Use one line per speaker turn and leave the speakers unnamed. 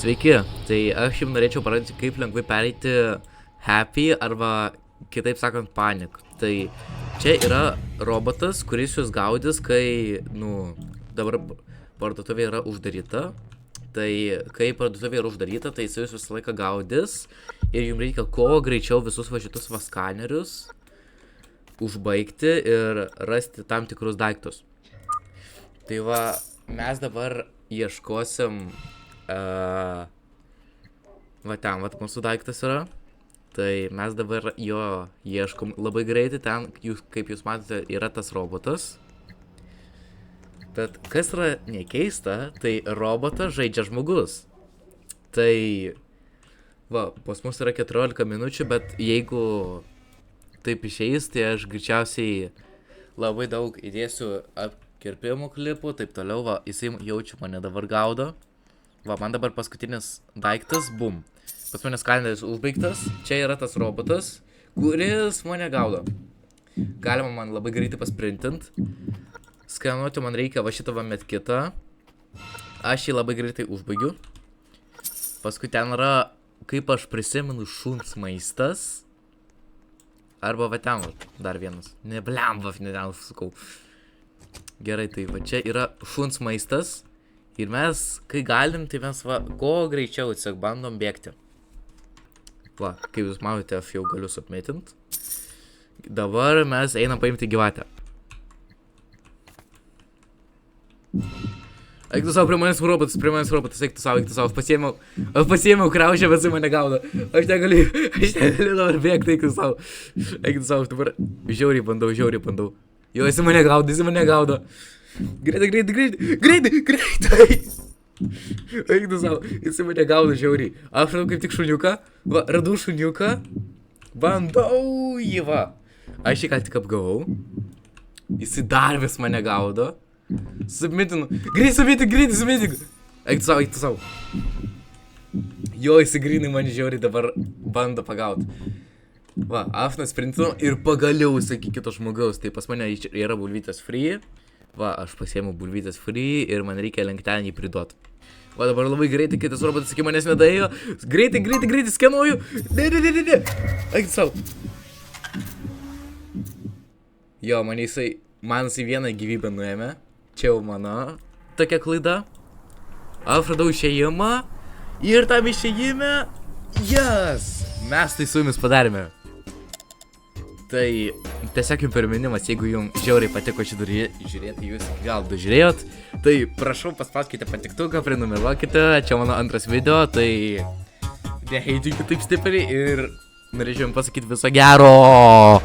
Sveiki, tai aš jums norėčiau parodyti, kaip lengvai pereiti happy arba kitaip sakant panic. Tai čia yra robotas, kuris jūs gaudys, kai, dabar parduotuvė yra uždaryta. Tai kai parduotuvė yra uždaryta, tai jis jūs visą laiką gaudys ir jums reikia kuo greičiau visus va šitus skanerius užbaigti ir rasti tam tikrus daiktus. Tai va, mes dabar ieškosim, va ten, va mūsų daiktas yra. Tai mes dabar jo ieškom labai greitai, ten, kaip jūs matote, yra tas robotas. Bet kas yra nekeista, tai robotas žaidžia žmogus. Tai, va, pas mus yra 14 minučių, bet jeigu taip išeis, tai aš greičiausiai labai daug įdėsiu apkirpimų klipų, taip toliau, va, jisai jaučiu mane dabar gaudo. Va, man dabar paskutinis daiktas, bum. Pas mane skaneris užbaigtas, čia yra tas robotas, kuris mane gaudo. Galima man labai greitai pasprintint. Skanuoti man reikia va šitą va medkitą. Aš jį labai greitai užbaigiu. Paskui ten yra, kaip aš prisimenu, šuns maistas. Arba va ten, dar vienas. Neblemba, ne ten sakau. Gerai, tai va čia yra šuns maistas. Ir mes, kai galim, tai mes va, kuo greičiau tiesiog bandom bėgti. Va, kaip jūs matote, aš jau galiu submitint. Dabar mes einam paimti gyvatę. Eik tu savo, prie manęs robotas, eik tu savo, aš pasiėmiau kriaušę, bet jis mane gaudo. Aš negaliu dabar bėgti, eik tu savo, dabar žiauriai bandau. Jo, jis mane gaudo. Greitai. Eik tu savo, jis mane gaudo žiauriai. Aš radau kaip tik šuniuką, va, radau šuniuką, bandau jį, va. Aš jį ką tik apgavau, jis dar vis mane gaudo. Submitinu, greitai submitinu. Eik tu savo. Jo, jis grinai mane žiauriai dabar bando pagauti. Va, aš nusprintinu ir pagaliau iki kito žmogaus. Tai pas mane yra bulvytės free. Va, aš pasiėmiau bulvytės free ir man reikia lenktenį priduoti. Va, dabar labai greitai, kai tas robotas iki manęs nedaėjo. Greitai, skenuoju. Ne. Eik tu savo. Jo, man jisai vieną gyvybę nuėmė. Čia jau mano tokia klaida. Aš radau išėjimą. Ir tam išėjime, mes tai su jumis padarėme. Tai tiesiog jums priminimas, jeigu jums žiauriai patiko šitą žiūrėti, jūs gal žiūrėjot, tai prašau paspauskite patiktuką, prenumeruokite, čia mano antras video, tai neheitinkit taip stipriai ir norėčiau jums pasakyti viso gero.